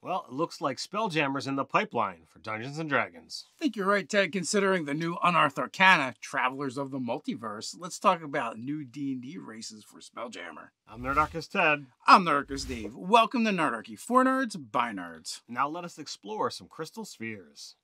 Well, it looks like SpellJammer's in the pipeline for Dungeons & Dragons. I think you're right, Ted. Considering the new Unearthed Arcana, Travelers of the Multiverse, let's talk about new D&D races for SpellJammer. I'm Nerdarchy Ted. I'm Nerdarchy Dave. Welcome to Nerdarchy, for nerds, by nerds. Now let us explore some crystal spheres.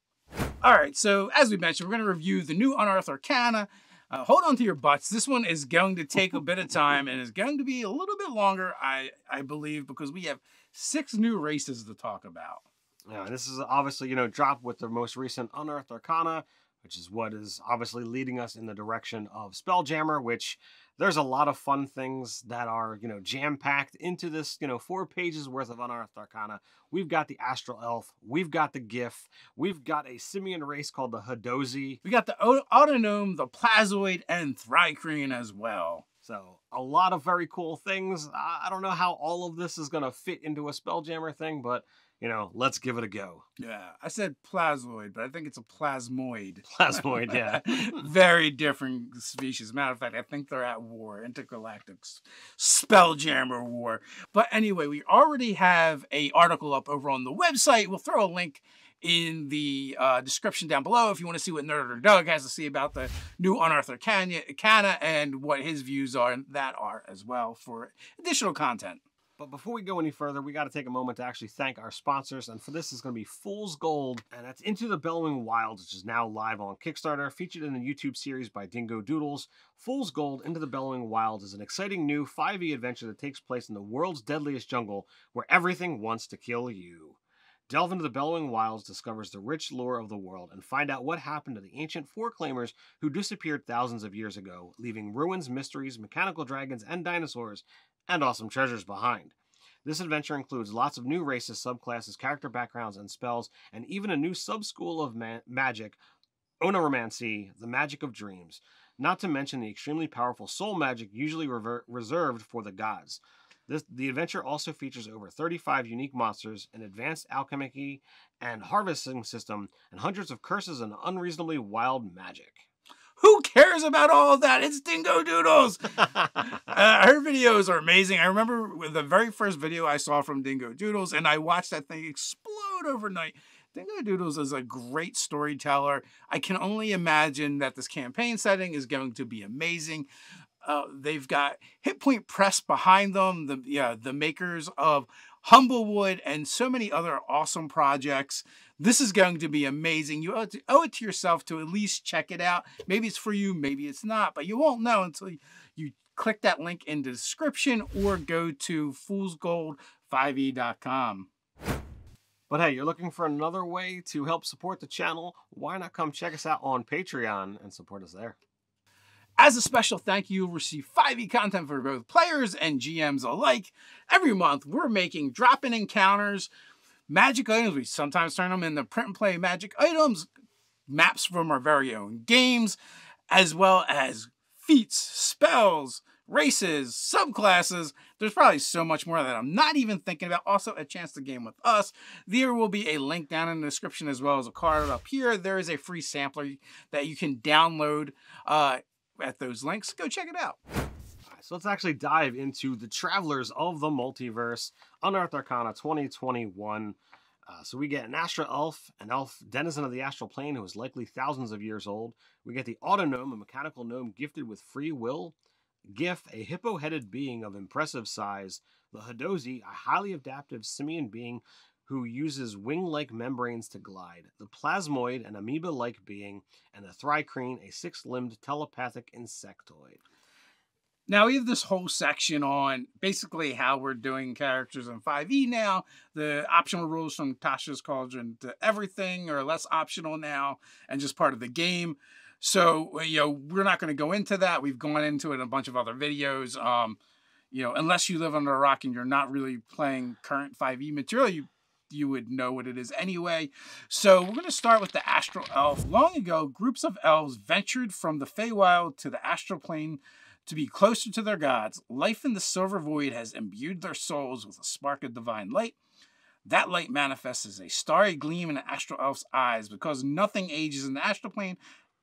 All right, so as we mentioned, we're going to review the new Unearthed Arcana. Hold on to your butts. This one is going to take a bit of time and is going to be a little bit longer, I believe, because we have 6 new races to talk about. Yeah, this is obviously, dropped with the most recent Unearthed Arcana, which is what is obviously leading us in the direction of SpellJammer, which there's a lot of fun things that are, jam-packed into this, 4 pages worth of Unearthed Arcana. We've got the Astral Elf, we've got the Gif, we've got a simian race called the Hedozi. We got the Autognome, the Plasmoid, and Thrycreen as well. So, a lot of very cool things. I don't know how all of this is going to fit into a SpellJammer thing, but, let's give it a go. Yeah, I said Plasmoid, but I think it's a Plasmoid. Plasmoid, yeah. Very different species. Matter of fact, I think they're at war, intergalactic SpellJammer war. But anyway, we already have an article up over on the website. We'll throw a link in the description down below if you want to see what Nerd Doug has to say about the new Unearthed Arcana and what his views are as well for additional content. But before we go any further, we got to take a moment to actually thank our sponsors. And for this is going to be Fool's Gold. And that's Into the Bellowing Wilds, which is now live on Kickstarter, featured in the YouTube series by Dingo Doodles. Fool's Gold, Into the Bellowing Wilds is an exciting new 5e adventure that takes place in the world's deadliest jungle, where everything wants to kill you. Delve into the Bellowing Wilds, discovers the rich lore of the world, and find out what happened to the ancient Foreclaimers who disappeared thousands of years ago, leaving ruins, mysteries, mechanical dragons, and dinosaurs, and awesome treasures behind. This adventure includes lots of new races, subclasses, character backgrounds, and spells, and even a new sub-school of magic, Onomancy, the magic of dreams, not to mention the extremely powerful soul magic usually reserved for the gods. The adventure also features over 35 unique monsters, an advanced alchemy and harvesting system, and hundreds of curses and unreasonably wild magic. Who cares about all of that? It's Dingo Doodles. Her videos are amazing. I remember the very first video I saw from Dingo Doodles, and I watched that thing explode overnight. Dingo Doodles is a great storyteller. I can only imagine that this campaign setting is going to be amazing. They've got Hit Point Press behind them, the makers of Humblewood and so many other awesome projects. This is going to be amazing. You owe it to yourself to at least check it out. Maybe it's for you, maybe it's not, but you won't know until you click that link in the description or go to foolsgold5e.com. But hey, you're looking for another way to help support the channel? Why not come check us out on Patreon and support us there? As a special thank you, you'll receive 5e content for both players and GMs alike. Every month, we're making drop-in encounters, magic items. We sometimes turn them into print and play magic items, maps from our very own games, as well as feats, spells, races, subclasses. There's probably so much more that I'm not even thinking about. Also, a chance to game with us. There will be a link down in the description as well as a card up here. There is a free sampler that you can download at those links. Go check it out. So let's actually dive into the Travelers of the Multiverse, Unearthed Arcana 2021. So we get an Astral Elf, an elf denizen of the astral plane who is likely thousands of years old. We get the Autognome, a mechanical gnome gifted with free will. Gif, a hippo-headed being of impressive size. The Hedozi, a highly adaptive simian being who uses wing-like membranes to glide. The Plasmoid, an amoeba-like being. And the Thrycreen, a 6-limbed telepathic insectoid. Now, we have this whole section on basically how we're doing characters in 5e now. The optional rules from Tasha's Cauldron to everything are less optional now and just part of the game. So, we're not going to go into that. We've gone into it in a bunch of other videos. Unless you live under a rock and you're not really playing current 5e material, you would know what it is anyway. So we're going to start with the Astral Elf. Long ago, groups of elves ventured from the Feywild to the astral plane to be closer to their gods. Life in the Silver Void has imbued their souls with a spark of divine light. That light manifests as a starry gleam in the Astral Elf's eyes. Because nothing ages in the astral plane,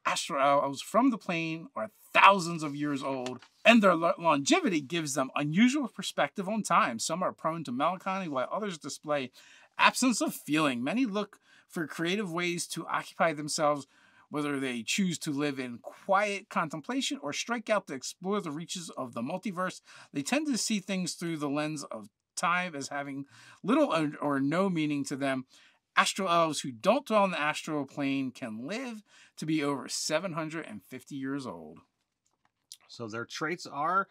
Astral Elves from the plane are thousands of years old, and their longevity gives them unusual perspective on time. Some are prone to melancholy, while others display Absence of feeling. Many look for creative ways to occupy themselves, whether they choose to live in quiet contemplation or strike out to explore the reaches of the multiverse. They tend to see things through the lens of time as having little or no meaning to them. Astral elves who don't dwell in the astral plane can live to be over 750 years old. So their traits are,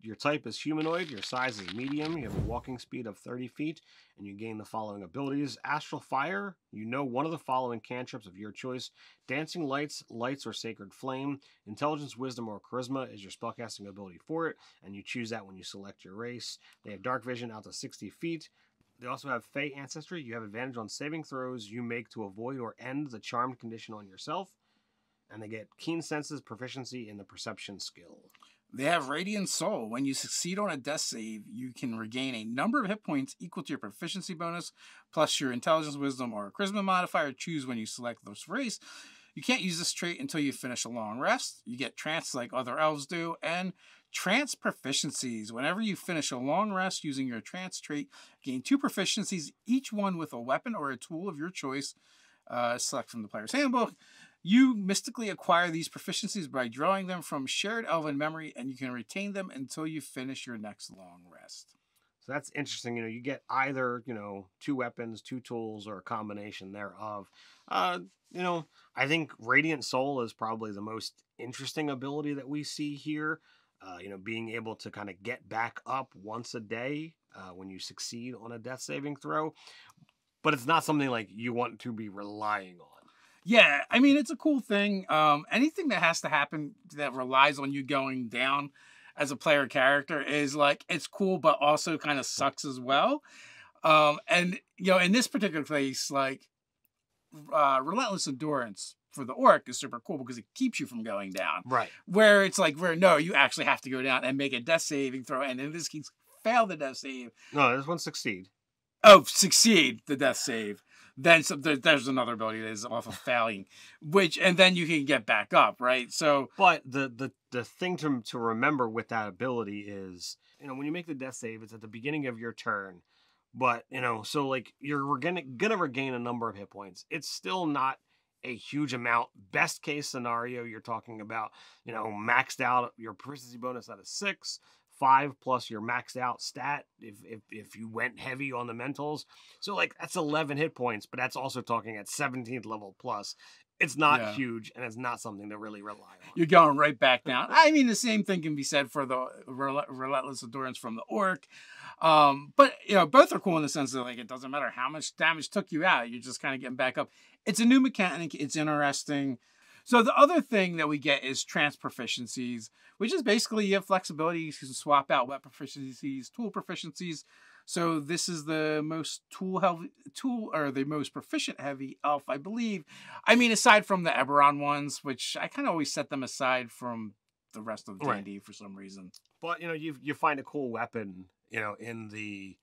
your type is humanoid, your size is medium, you have a walking speed of 30 feet, and you gain the following abilities. Astral Fire, you know one of the following cantrips of your choice. Dancing Lights, Lights or Sacred Flame. Intelligence, Wisdom, or Charisma is your spellcasting ability for it, and you choose that when you select your race. They have Dark Vision out to 60 feet. They also have Fey Ancestry. You have advantage on saving throws you make to avoid or end the charmed condition on yourself. And they get Keen Senses, proficiency in the Perception skill. They have Radiant Soul. When you succeed on a death save, you can regain a number of hit points equal to your proficiency bonus, plus your intelligence, wisdom, or charisma modifier. Choose when you select this race. You can't use this trait until you finish a long rest. You get trance like other elves do, and trance proficiencies. Whenever you finish a long rest using your trance trait, gain 2 proficiencies, each one with a weapon or a tool of your choice. Select from the player's handbook. You mystically acquire these proficiencies by drawing them from shared elven memory, and you can retain them until you finish your next long rest. So that's interesting. You get either, 2 weapons, 2 tools, or a combination thereof. I think Radiant Soul is probably the most interesting ability that we see here. Being able to kind of get back up once a day when you succeed on a death saving throw. But it's not something like you want to be relying on. Yeah, I mean, it's a cool thing. Anything that has to happen that relies on you going down as a player character is like, it's cool, but also kind of sucks as well. In this particular case, like, Relentless Endurance for the orc is super cool because it keeps you from going down. Right. Where it's like, no, you actually have to go down and make a death saving throw. And in this case, fail the death save. No, this one succeed. Oh, succeed the death save. Then there's another ability that is off of failing, and then you can get back up, right? So, but the thing to remember with that ability is, when you make the death save, it's at the beginning of your turn. But so like you're gonna regain a number of hit points. It's still not a huge amount. Best case scenario, you're talking about, maxed out your proficiency bonus out of 6. 5 plus your maxed out stat if you went heavy on the mentals. So like that's 11 hit points, but that's also talking at 17th level plus. It's not huge, and it's not something to really rely on. You're going right back down. I mean, the same thing can be said for the Relentless Endurance from the orc. But both are cool in the sense that like it doesn't matter how much damage took you out, you're just kind of getting back up. It's a new mechanic. It's interesting. So the other thing that we get is trance proficiencies, which is basically you have flexibility. You can swap out weapon proficiencies, tool proficiencies. So this is the most the most proficient heavy elf, I believe. I mean, aside from the Eberron ones, which I kind of always set them aside from the rest of D&D for some reason. But you find a cool weapon, in the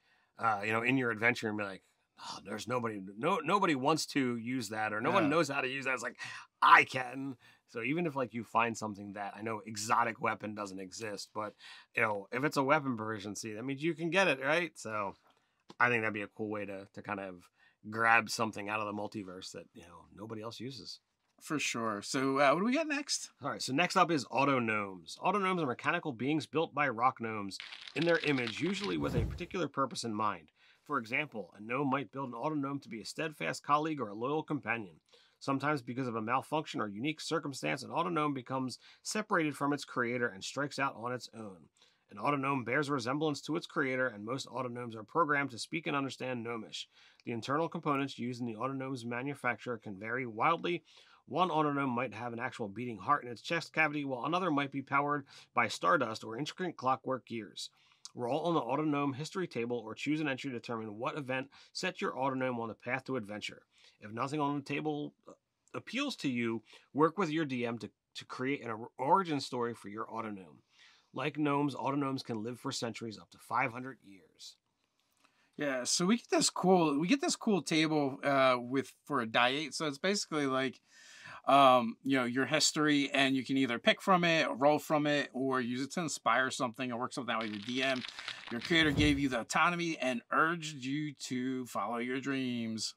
in your adventure and be like, oh, there's nobody wants to use that, or no one knows how to use that. It's like, I can. So even if like you find something that I know exotic weapon doesn't exist, but if it's a weapon proficiency, that means you can get it, right? So I think that'd be a cool way to kind of grab something out of the multiverse that nobody else uses. For sure. So what do we got next? All right, so next up is Autognomes. Autognomes are mechanical beings built by rock gnomes in their image, usually with a particular purpose in mind. For example, a gnome might build an autognome to be a steadfast colleague or a loyal companion. Sometimes because of a malfunction or unique circumstance, an autognome becomes separated from its creator and strikes out on its own. An autognome bears a resemblance to its creator, and most autognomes are programmed to speak and understand gnomish. The internal components used in the autognome's manufacture can vary wildly. One autognome might have an actual beating heart in its chest cavity, while another might be powered by stardust or intricate clockwork gears. Roll on the autognome history table or choose an entry to determine what event set your autognome on the path to adventure. If nothing on the table appeals to you, work with your DM to create an origin story for your autognome. Like gnomes, autognomes can live for centuries, up to 500 years. Yeah, so we get this cool table for a die 8. So it's basically like your history, and you can either pick from it, or roll from it, or use it to inspire something, or work something out with your DM. Your creator gave you the autonomy and urged you to follow your dreams.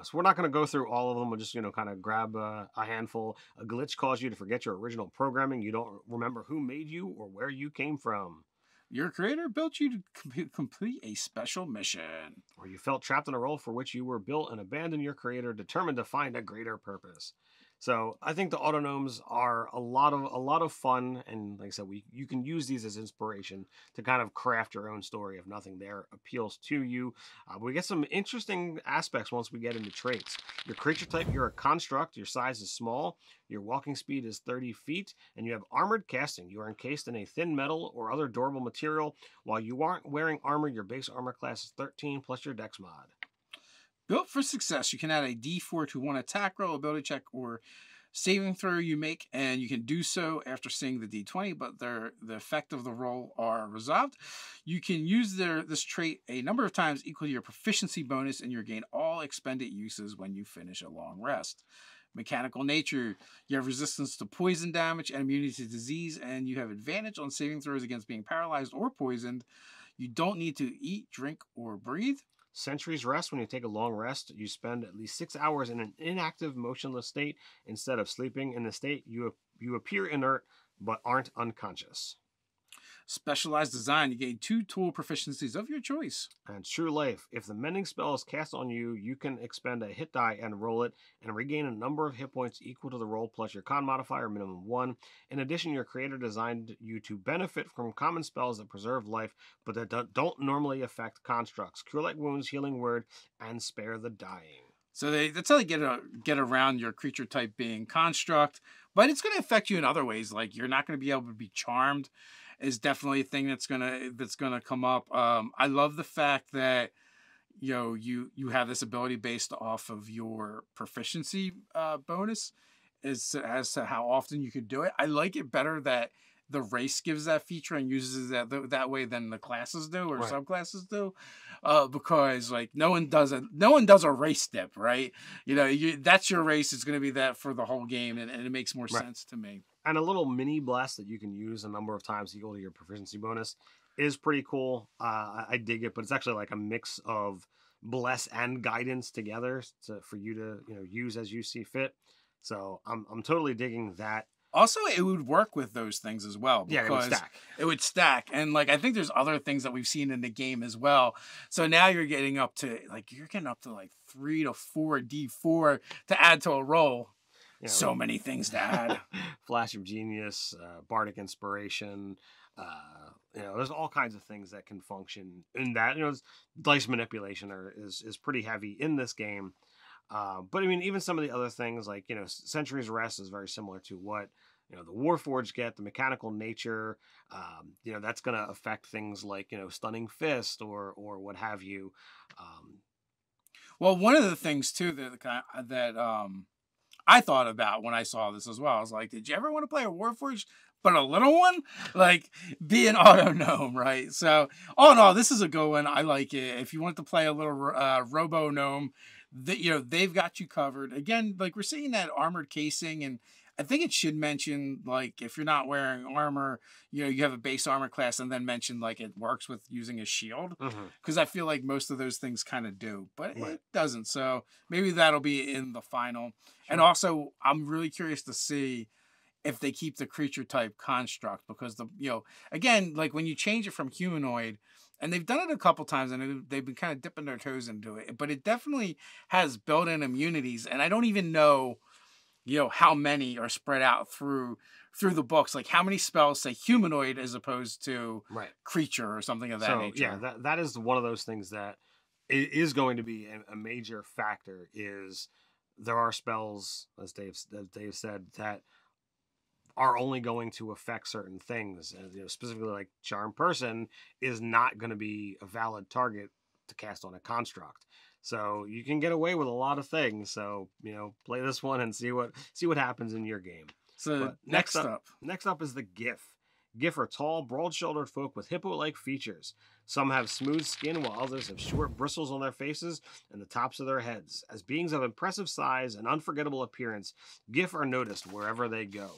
So we're not going to go through all of them. We'll just, kind of grab a handful. A glitch caused you to forget your original programming. You don't remember who made you or where you came from. Your creator built you to complete a special mission. Or you felt trapped in a role for which you were built and abandoned your creator, determined to find a greater purpose. So I think the Autognomes are a lot of fun, and like I said, you can use these as inspiration to kind of craft your own story if nothing there appeals to you. But we get some interesting aspects once we get into traits. Your creature type, you're a construct. Your size is small. Your walking speed is 30 feet, and you have armored casting. You are encased in a thin metal or other durable material. While you aren't wearing armor, your base armor class is 13 plus your dex mod. Built for success, you can add a d4 to one attack roll, ability check, or saving throw you make, and you can do so after seeing the d20, but the effect of the roll are resolved. You can use this trait a number of times equal to your proficiency bonus, and you gain all expended uses when you finish a long rest. Mechanical nature, you have resistance to poison damage and immunity to disease, and you have advantage on saving throws against being paralyzed or poisoned. You don't need to eat, drink, or breathe. Sentry's Rest. When you take a long rest, you spend at least 6 hours in an inactive, motionless state. Instead of sleeping in the state, you appear inert but aren't unconscious. Specialized design. You gain 2 tool proficiencies of your choice. And True Life. If the mending spell is cast on you, you can expend a hit die and roll it and regain a number of hit points equal to the roll plus your con modifier, minimum 1. In addition, your creator designed you to benefit from common spells that preserve life, but that don't normally affect constructs. Cure Light Wounds, Healing Word, and Spare the Dying. So that's how they get around your creature type being construct, but it's going to affect you in other ways. Like you're not going to be able to be charmed. Is definitely a thing that's gonna come up. I love the fact that you have this ability based off of your proficiency bonus as to how often you could do it. I like it better that the race gives that feature and uses that way than the classes do or subclasses do, because like no one does a race dip, right? That's your race. It's going to be that for the whole game, and it makes more sense to me. And a little mini bless that you can use a number of times equal to your proficiency bonus is pretty cool. I dig it, but it's actually like a mix of bless and guidance together for you to use as you see fit. So I'm totally digging that. Also, it would work with those things as well. Yeah, it would stack. It would stack. And I think there's other things that we've seen in the game as well. So now you're getting up to 3 to 4 D4 to add to a roll. So many things to add. Flash of Genius, Bardic Inspiration. There's all kinds of things that can function in that. Dice manipulation is pretty heavy in this game. But I mean, even some of the other things like, Sentry's Rest is very similar to what, the Warforged get, the mechanical nature, that's going to affect things like, Stunning Fist or what have you. Well, one of the things too that I thought about when I saw this as well, I was like, did you ever want to play a Warforged, but a little one? Like, be an Autognome, right? So, all in all, this is a good one. I like it. If you want to play a little Robo Gnome, they've got you covered. Again, we're seeing that armored casing, and I think it should mention, if you're not wearing armor, you have a base armor class, and then mention, it works with using a shield. Because I feel like most of those things kind of do, but it doesn't. So maybe that'll be in the final. Sure. And also, I'm really curious to see if they keep the creature type construct, because again, when you change it from humanoid, and they've done it a couple times, and they've been kind of dipping their toes into it, but it definitely has built-in immunities, and I don't even know, how many are spread out through the books. Like how many spells say humanoid as opposed to creature or something of that nature. Yeah, that is one of those things that is going to be a major factor. Is there are spells, as Dave said, that are only going to affect certain things. Specifically like Charm Person is not going to be a valid target to cast on a construct. So you can get away with a lot of things. So, play this one and see what happens in your game. So next up is the Gif. Gif are tall, broad-shouldered folk with hippo-like features. Some have smooth skin, while others have short bristles on their faces and the tops of their heads. As beings of impressive size and unforgettable appearance, Gif are noticed wherever they go.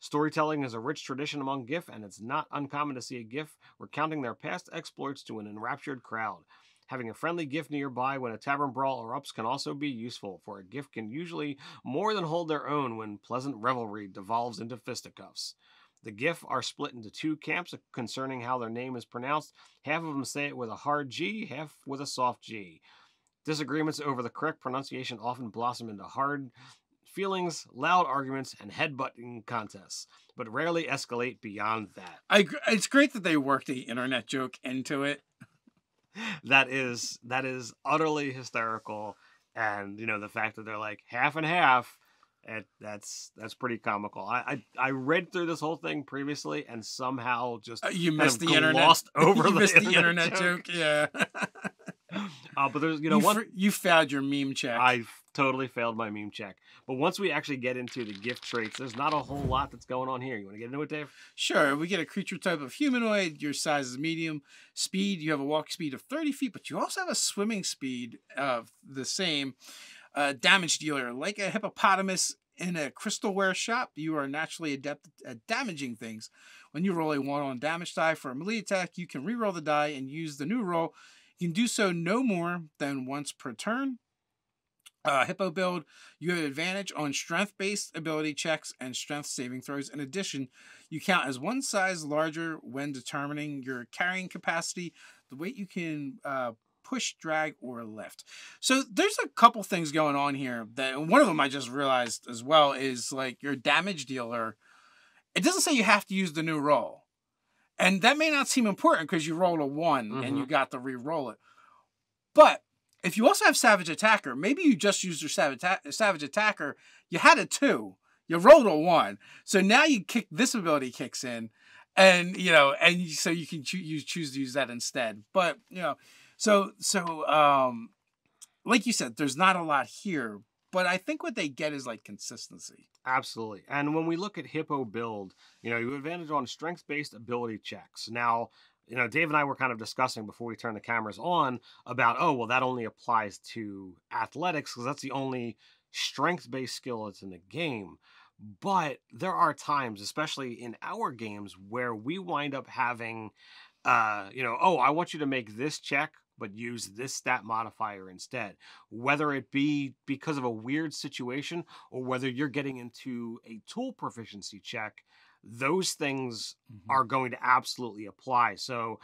Storytelling is a rich tradition among GIF, and it's not uncommon to see a GIF recounting their past exploits to an enraptured crowd. Having a friendly GIF nearby when a tavern brawl erupts can also be useful, for a GIF can usually more than hold their own when pleasant revelry devolves into fisticuffs. The GIF are split into two camps concerning how their name is pronounced. Half of them say it with a hard G, half with a soft G. Disagreements over the correct pronunciation often blossom into hard feelings, loud arguments, and headbutting contests, but rarely escalate beyond that. It's great that they worked the internet joke into it. That is utterly hysterical, and the fact that they're like half and half, that's pretty comical. I read through this whole thing previously, and somehow just you missed the internet. Glossed over you the missed internet the internet joke. Yeah. But there's you failed your meme check. I totally failed my meme check. But once we actually get into the gift traits, there's not a whole lot that's going on here. You want to get into it, Dave? Sure. We get a creature type of humanoid. Your size is medium. Speed, you have a walk speed of 30 feet, but you also have a swimming speed of the same. Damage dealer, like a hippopotamus in a crystalware shop, you are naturally adept at damaging things. When you roll a 1 on damage die for a melee attack, you can reroll the die and use the new roll. You can do so no more than once per turn. Hippo build, you have advantage on strength-based ability checks and strength saving throws. In addition, you count as one size larger when determining your carrying capacity, the weight you can push, drag, or lift. So there's a couple things going on here. That one of them I just realized as well is like your damage dealer. It doesn't say you have to use the new roll. And that may not seem important because you roll a 1 and you got to re-roll it. But if you also have Savage Attacker, maybe you just used your Savage Attacker. You had a 2. You rolled a 1. So now this ability kicks in. And, so you can choose to use that instead. But, so like you said, there's not a lot here. But I think what they get is like consistency. Absolutely. And when we look at Hippo build, you have advantage on strength-based ability checks. Now, Dave and I were kind of discussing before we turned the cameras on about, that only applies to athletics because that's the only strength-based skill that's in the game. But there are times, especially in our games, where we wind up having, I want you to make this check, but use this stat modifier instead. Whether it be because of a weird situation or whether you're getting into a tool proficiency check, those things are going to absolutely apply. So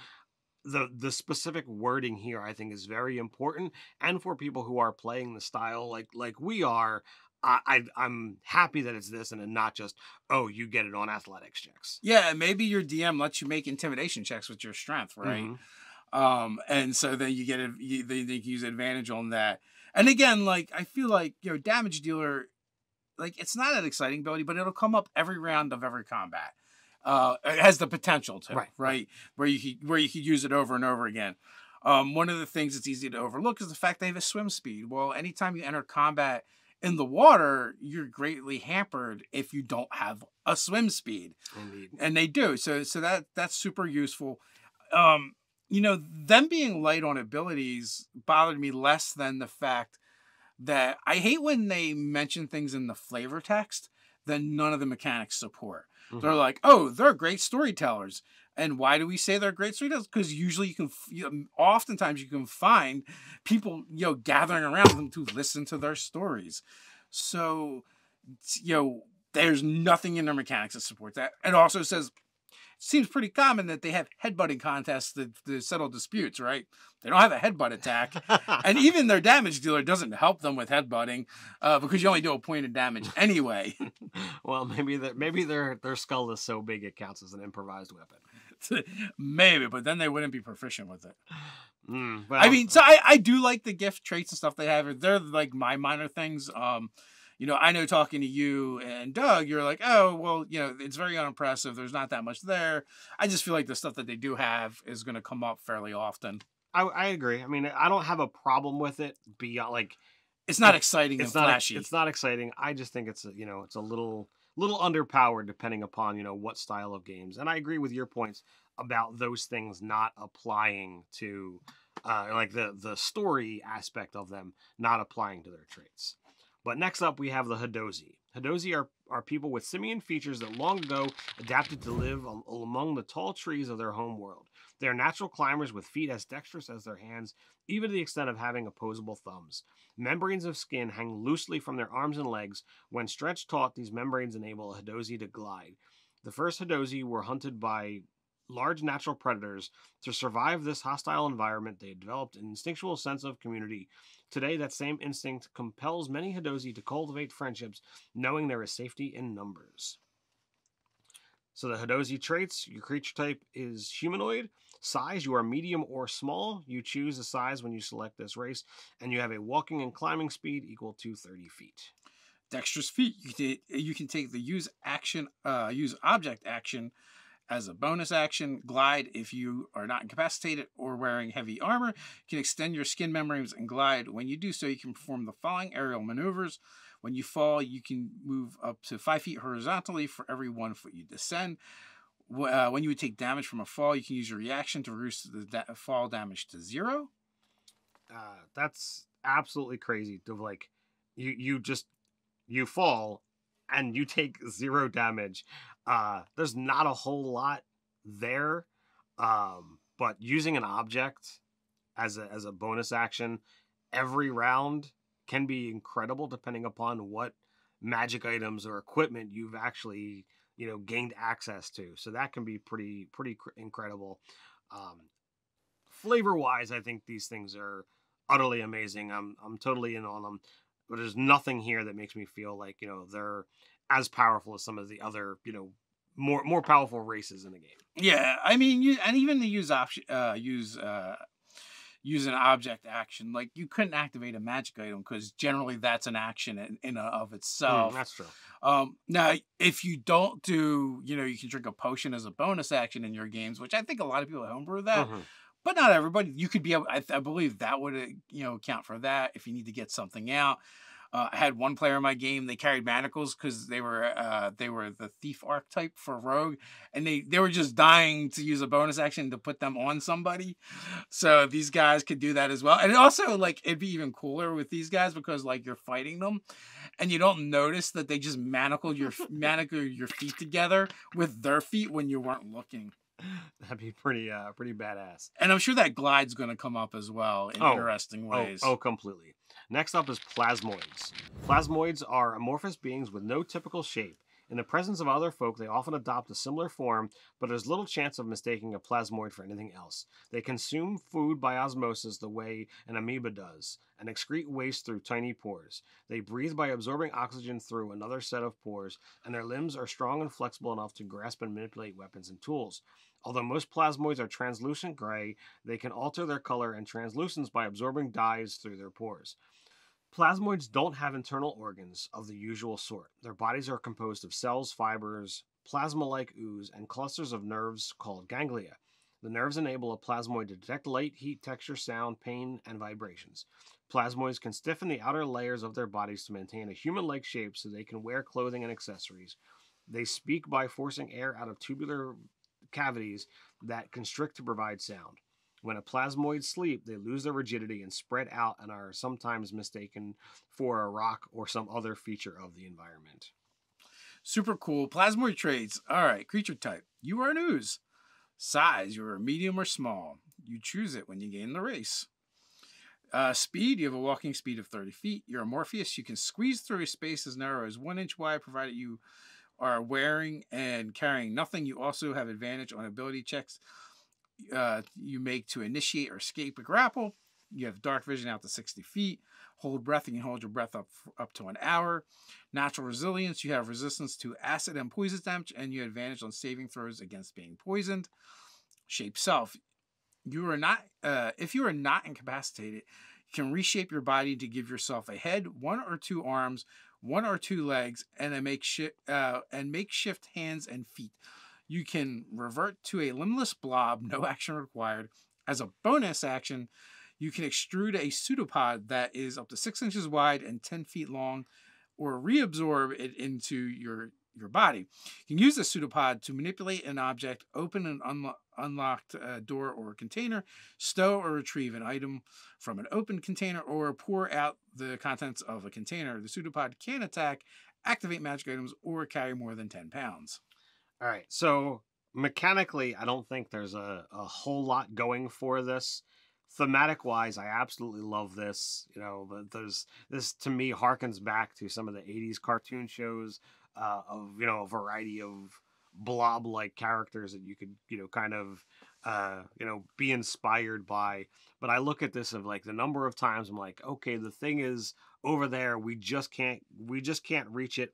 the specific wording here, I think, is very important. And for people who are playing the style like we are, I'm happy that it's this and not just, you get it on athletics checks. Yeah, maybe your DM lets you make intimidation checks with your strength, right? And so then you get they use advantage on that. And again, like I feel like damage dealer, like it's not an exciting ability, but it'll come up every round of every combat. It has the potential to, right? Where you could use it over and over again. One of the things that's easy to overlook is the fact they have a swim speed. Well, anytime you enter combat in the water, you're greatly hampered if you don't have a swim speed. Indeed. And they do. So that's super useful. Them being light on abilities bothered me less than the fact that I hate when they mention things in the flavor text that none of the mechanics support. They're like, they're great storytellers. And why do we say they're great storytellers? Because usually oftentimes you can find people, gathering around them to listen to their stories. So, there's nothing in their mechanics that supports that. It also says, seems pretty common that they have headbutting contests to settle disputes, right? They don't have a headbutt attack. And even their damage dealer doesn't help them with headbutting because you only do a point of damage anyway. Well, maybe their skull is so big it counts as an improvised weapon. Maybe, but then they wouldn't be proficient with it. Well, I mean, so I do like the gift traits and stuff they have. They're like my minor things. I know talking to you and Doug, you're like, it's very unimpressive. There's not that much there. I just feel like the stuff that they do have is going to come up fairly often. I agree. I mean, I don't have a problem with it beyond like it's not exciting and flashy. It's not exciting. I just think it's it's a little underpowered depending upon what style of games. And I agree with your points about those things not applying to like the story aspect of them not applying to their traits. But next up, we have the Hedozi. Hedozi are people with simian features that long ago adapted to live among the tall trees of their home world. They are natural climbers with feet as dexterous as their hands, even to the extent of having opposable thumbs. Membranes of skin hang loosely from their arms and legs. When stretched taut, these membranes enable a Hedozi to glide. The first Hedozi were hunted by large natural predators. To survive this hostile environment, they developed an instinctual sense of community. Today, that same instinct compels many Hedozi to cultivate friendships, knowing there is safety in numbers. So the Hedozi traits, your creature type is humanoid. Size, you are medium or small. You choose a size when you select this race, and you have a walking and climbing speed equal to 30 feet. Dexterous feat, you can take the use object action as a bonus action. Glide, if you are not incapacitated or wearing heavy armor, you can extend your skin membranes and glide. When you do so, you can perform the following aerial maneuvers. When you fall, you can move up to 5 feet horizontally for every 1 foot you descend. When you would take damage from a fall, you can use your reaction to reduce the fall damage to 0. That's absolutely crazy. To like, you fall and you take 0 damage. There's not a whole lot there, but using an object as a bonus action every round can be incredible, depending upon what magic items or equipment you've actually gained access to. So that can be pretty incredible. Flavor wise, I think these things are utterly amazing. I'm totally in on them, but there's nothing here that makes me feel like they're as powerful as some of the other more powerful races in the game. Yeah, I mean, even to use an object action, like you couldn't activate a magic item because generally that's an action in and of itself. That's true. Now, if you don't do, you can drink a potion as a bonus action in your games, which I think a lot of people homebrew that. Mm-hmm. But not everybody. You could be able. I believe that would account for that if you need to get something out. I had one player in my game. They carried manacles because they were the thief archetype for rogue, and they were just dying to use a bonus action to put them on somebody. So these guys could do that as well. And also, like, it'd be even cooler with these guys because like you're fighting them, and you don't notice that they just manacle your feet together with their feet when you weren't looking. That'd be pretty badass. And I'm sure that glide's going to come up as well in interesting ways. Oh, completely. Next up is Plasmoids. Plasmoids are amorphous beings with no typical shape. In the presence of other folk, they often adopt a similar form, but there's little chance of mistaking a plasmoid for anything else. They consume food by osmosis the way an amoeba does, and excrete waste through tiny pores. They breathe by absorbing oxygen through another set of pores, and their limbs are strong and flexible enough to grasp and manipulate weapons and tools. Although most plasmoids are translucent gray, they can alter their color and translucence by absorbing dyes through their pores. Plasmoids don't have internal organs of the usual sort. Their bodies are composed of cells, fibers, plasma-like ooze, and clusters of nerves called ganglia. The nerves enable a plasmoid to detect light, heat, texture, sound, pain, and vibrations. Plasmoids can stiffen the outer layers of their bodies to maintain a human-like shape so they can wear clothing and accessories. They speak by forcing air out of tubular cavities that constrict to provide sound. When a plasmoid sleep, they lose their rigidity and spread out and are sometimes mistaken for a rock or some other feature of the environment. Super cool. Plasmoid traits. All right. Creature type. You are an ooze. Size. You are medium or small. You choose it when you gain the race. Speed. You have a walking speed of 30 feet. You're amorphous. You can squeeze through a space as narrow as 1 inch wide, provided you are wearing and carrying nothing. You also have advantage on ability checks you make to initiate or escape a grapple. You have dark vision out to 60 feet. Hold breath. You can hold your breath up to an hour. Natural resilience. You have resistance to acid and poison damage, and you have advantage on saving throws against being poisoned. Shape self. You are not. If you are not incapacitated, you can reshape your body to give yourself a head, 1 or 2 arms, 1 or 2 legs, and makeshift hands and feet. You can revert to a limbless blob, no action required. As a bonus action, you can extrude a pseudopod that is up to 6 inches wide and 10 feet long, or reabsorb it into your your body. You can use the pseudopod to manipulate an object, open an unlocked door or container, stow or retrieve an item from an open container, or pour out the contents of a container. The pseudopod can attack, activate magic items, or carry more than 10 pounds. All right, so mechanically, I don't think there's a whole lot going for this. Thematic wise, I absolutely love this. You know, this to me harkens back to some of the 80s cartoon shows of, you know, a variety of blob like characters that you could, you know, kind of you know, be inspired by. But I look at this of like the number of times I'm like, okay, the thing is over there, we just can't reach it.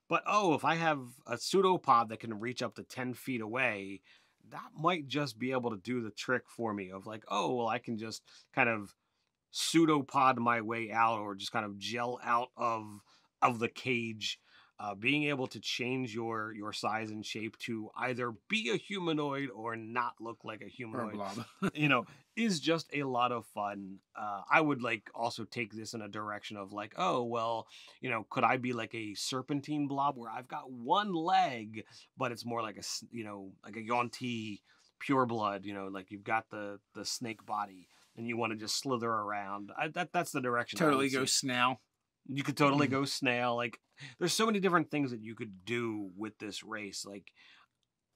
But oh, if I have a pseudopod that can reach up to 10 feet away, that might just be able to do the trick for me of like, oh, well, I can just kind of pseudopod my way out, or just kind of gel out of the cage. Being able to change your size and shape to either be a humanoid or not look like a humanoid, you know, is just a lot of fun. I would like also take this in a direction of like, oh, well, you know, could I be like a serpentine blob where I've got one leg, but it's more like a, you know, like a Yonti pure blood, you know, like you've got the snake body and you want to just slither around. That's the direction. Totally go snail. You could totally go snail. Like, there's so many different things that you could do with this race. Like,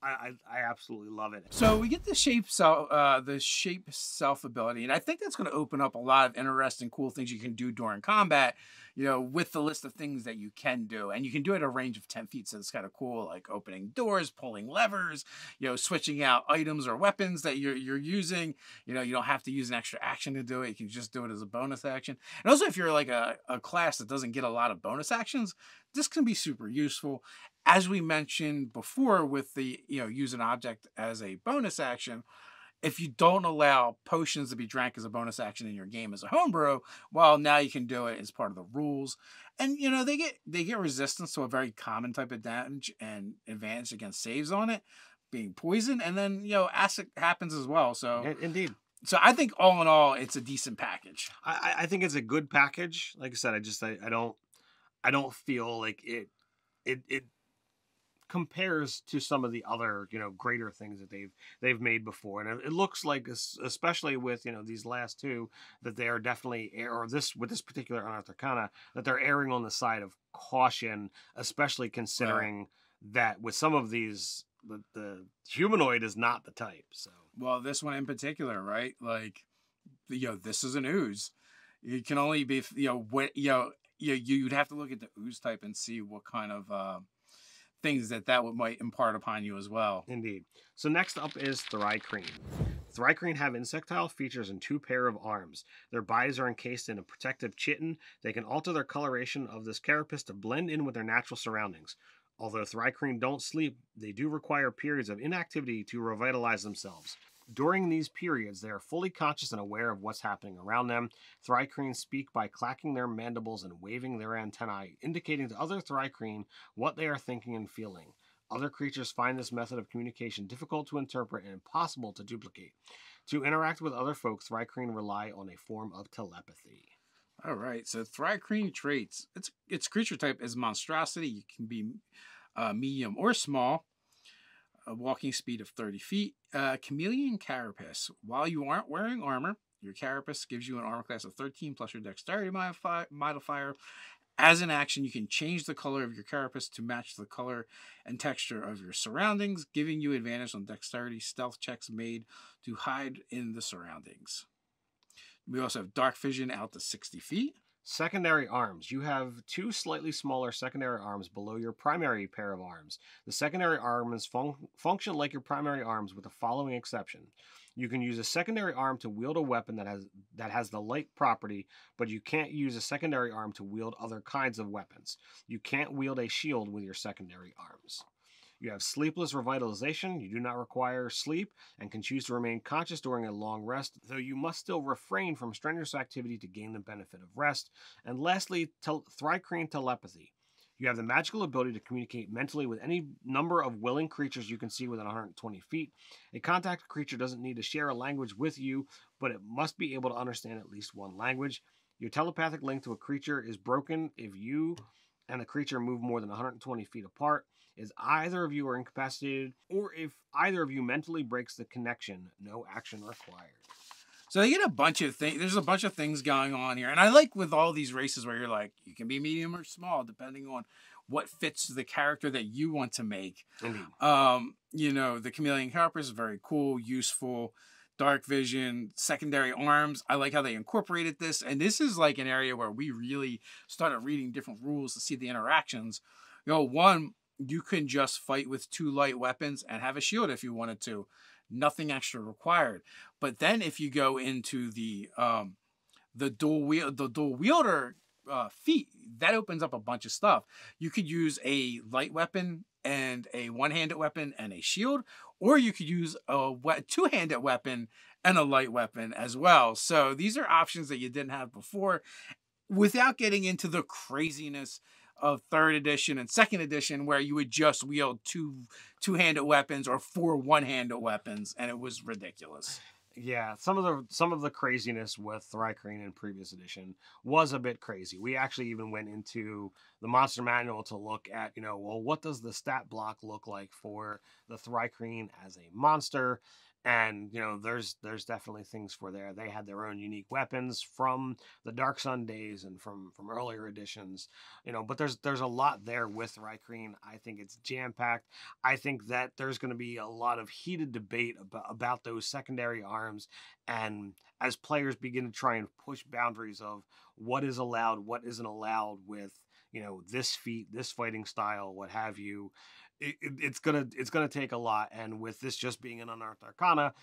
I absolutely love it. So we get the shape self ability, and I think that's going to open up a lot of interesting, cool things you can do during combat. You know, with the list of things that you can do, and you can do it at a range of 10 feet. So it's kind of cool, like opening doors, pulling levers, you know, switching out items or weapons that you're using. You know, you don't have to use an extra action to do it. You can just do it as a bonus action. And also, if you're like a class that doesn't get a lot of bonus actions, this can be super useful. As we mentioned before with the, you know, use an object as a bonus action, if you don't allow potions to be drank as a bonus action in your game as a homebrew, well, now you can do it as part of the rules. And, you know, they get resistance to a very common type of damage and advantage against saves on it, being poison. And then, you know, acid happens as well. So Indeed. So I think all in all, it's a decent package. I think it's a good package. Like I said, I don't feel like it compares to some of the other, you know, greater things that they've made before. And it looks like, especially with, you know, these last two, that they are definitely, or this with this particular Unearthed Arcana, that they're erring on the side of caution, especially considering that with some of these, the humanoid is not the type. So, well, this one in particular, right? Like, you know, this is an ooze. It can only be, you know, what, you know, you'd have to look at the ooze type and see what kind of things that might impart upon you as well. Indeed. So next up is Thri-kreen. Thri-kreen have insectile features and 2 pair of arms. Their bodies are encased in a protective chitin. They can alter their coloration of this carapace to blend in with their natural surroundings. Although Thri-kreen don't sleep, they do require periods of inactivity to revitalize themselves. During these periods, they are fully conscious and aware of what's happening around them. Thri-kreen speak by clacking their mandibles and waving their antennae, indicating to other Thri-kreen what they are thinking and feeling. Other creatures find this method of communication difficult to interpret and impossible to duplicate. To interact with other folk, Thri-kreen rely on a form of telepathy. All right, so Thri-kreen traits. Its creature type is monstrosity. You can be medium or small. A walking speed of 30 feet. Chameleon carapace. While you aren't wearing armor, your carapace gives you an armor class of 13 plus your dexterity modifier. As an action, you can change the color of your carapace to match the color and texture of your surroundings, giving you advantage on dexterity stealth checks made to hide in the surroundings. We also have dark vision out to 60 feet. Secondary arms. You have 2 slightly smaller secondary arms below your primary pair of arms. The secondary arms function like your primary arms with the following exception. You can use a secondary arm to wield a weapon that has the light property, but you can't use a secondary arm to wield other kinds of weapons. You can't wield a shield with your secondary arms. You have sleepless revitalization. You do not require sleep and can choose to remain conscious during a long rest, though you must still refrain from strenuous activity to gain the benefit of rest. And lastly, Thri-kreen telepathy. You have the magical ability to communicate mentally with any number of willing creatures you can see within 120 feet. A contact creature doesn't need to share a language with you, but it must be able to understand at least one language. Your telepathic link to a creature is broken if you and the creature move more than 120 feet apart, is either of you are incapacitated, or if either of you mentally breaks the connection, no action required. So you get a bunch of things. There's a bunch of things going on here. And I like with all these races where you're like, you can be medium or small, depending on what fits the character that you want to make. Indeed. You know, the Chameleon Carapace is very cool, useful. Dark vision, secondary arms. I like how they incorporated this. And this is like an area where we really started reading different rules to see the interactions. You know, one, you can just fight with 2 light weapons and have a shield if you wanted to. Nothing extra required. But then if you go into the dual wielder feat, that opens up a bunch of stuff. You could use a light weapon and a one-handed weapon and a shield, or you could use a two-handed weapon and a light weapon as well. So these are options that you didn't have before, without getting into the craziness of 3rd edition and 2nd edition, where you would just wield two-handed weapons or 4 one-handed weapons, and it was ridiculous. Yeah, some of the craziness with Thri-kreen in previous edition was a bit crazy. We actually even went into the monster manual to look at, you know, well, what does the stat block look like for the Thri-kreen as a monster? And, you know, there's definitely things for there. They had their own unique weapons from the Dark Sun days and from earlier editions, you know, but there's a lot there with Thri-kreen. I think it's jam-packed. I think that there's going to be a lot of heated debate about those secondary arms, and as players begin to try and push boundaries of what is allowed, what isn't allowed with, you know, this feat, this fighting style, what have you. It's gonna take a lot, and with this just being an Unearthed Arcana,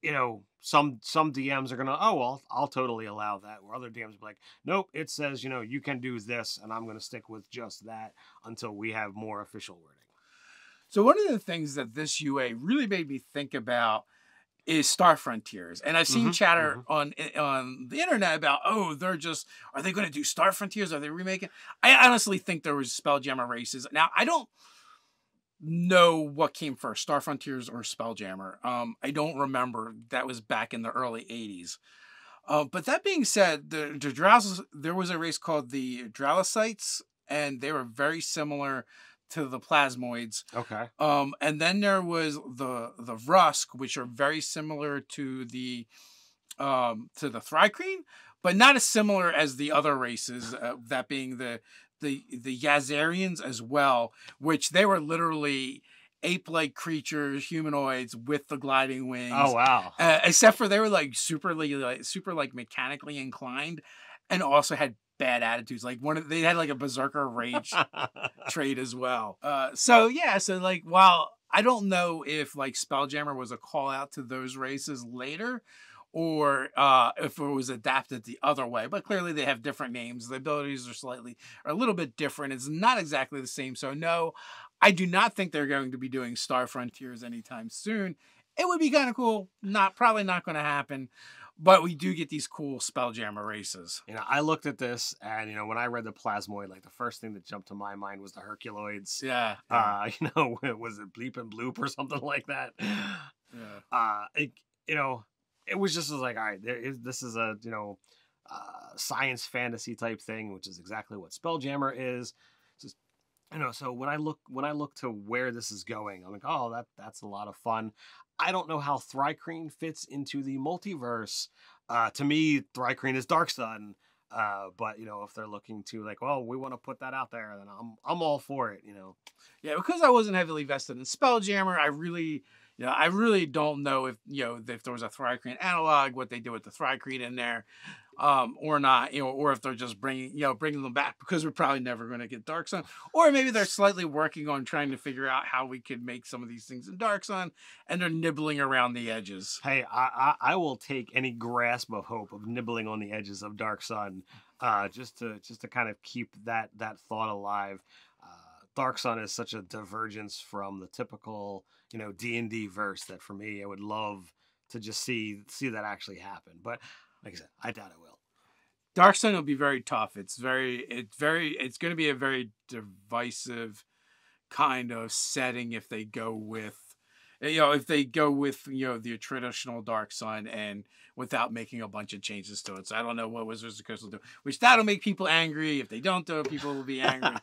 you know, some DMs are gonna, oh well, I'll totally allow that, where other DMs will be like, nope, it says, you know, you can do this, and I'm gonna stick with just that until we have more official wording. So one of the things that this UA really made me think about is Star Frontiers. And I've seen chatter on the internet about, oh, are they going to do Star Frontiers? Are they remaking? I honestly think there was Spelljammer races. Now, I don't know what came first, Star Frontiers or Spelljammer. I don't remember. That was back in the early 80s. But that being said, there was a race called the Dralicites, and they were very similar to the Plasmoids. Okay. And then there was the Rusk, which are very similar to the Thri-kreen, but not as similar as the other races, that being the Yazarians as well, which they were literally ape-like creatures, humanoids with the gliding wings. Oh wow! Except for they were like super mechanically inclined, and also had bad attitudes. Like they had like a berserker rage trait as well. So like, while I don't know if like Spelljammer was a call out to those races later, or if it was adapted the other way, but clearly they have different names. The abilities are a little bit different. It's not exactly the same. So no, I do not think they're going to be doing Star Frontiers anytime soon. It would be kind of cool. Probably not going to happen. But we do get these cool Spelljammer races. You know, I looked at this, and, you know, when I read the Plasmoid, like, the first thing that jumped to my mind was the Herculoids. Yeah. You know, was it Bleep and Bloop or something like that? Yeah. You know, it was just like, all right, this is a, you know, science fantasy type thing, which is exactly what Spelljammer is. Just, you know, so when I look to where this is going, I'm like, oh, that's a lot of fun. I don't know how Thri-kreen fits into the multiverse. To me, Thri-kreen is Dark Sun. But, you know, if they're looking to like, well, we want to put that out there, then I'm all for it, you know. Yeah, because I wasn't heavily vested in Spelljammer, I really don't know if there was a Thri-kreen analog, what they did with the Thri-kreen in there, or not, you know, or if they're just bringing them back because we're probably never going to get Dark Sun, or maybe they're slightly working on trying to figure out how we could make some of these things in Dark Sun, and they're nibbling around the edges. Hey, I will take any grasp of hope of nibbling on the edges of Dark Sun, just to kind of keep that thought alive. Dark Sun is such a divergence from the typical, you know, D&D verse that for me, I would love to just see that actually happen. But like I said, I doubt it will. Dark Sun will be very tough. It's going to be a very divisive kind of setting if they go with You know, if they go with, you know, the traditional Dark Sun and without making a bunch of changes to it. So I don't know what Wizards of the Coast will do, which that'll make people angry. If they don't do it, people will be angry.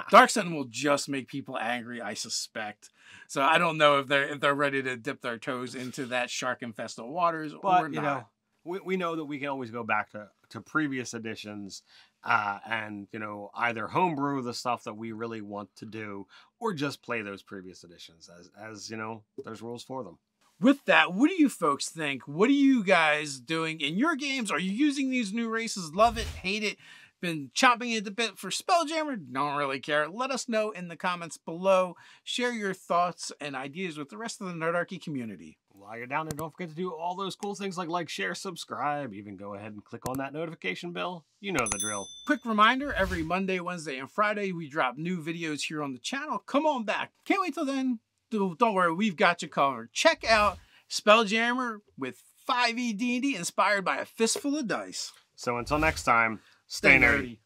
Dark Sun will just make people angry, I suspect. So I don't know if they're ready to dip their toes into that shark-infested waters or not. You know, we know that we can always go back to previous editions and, you know, either homebrew the stuff that we really want to do or just play those previous editions as you know, there's rules for them. With that, what do you folks think? What are you guys doing in your games? Are you using these new races? Love it? Hate it? Been chopping it a bit for SpellJammer? Don't really care. Let us know in the comments below. Share your thoughts and ideas with the rest of the Nerdarchy community. While you're down there, don't forget to do all those cool things like, share, subscribe. Even go ahead and click on that notification bell. You know the drill. Quick reminder, every Monday, Wednesday, and Friday, we drop new videos here on the channel. Come on back. Can't wait till then. Don't worry, we've got you covered. Check out SpellJammer with 5e D&D inspired by a fistful of dice. So until next time, stay nerdy.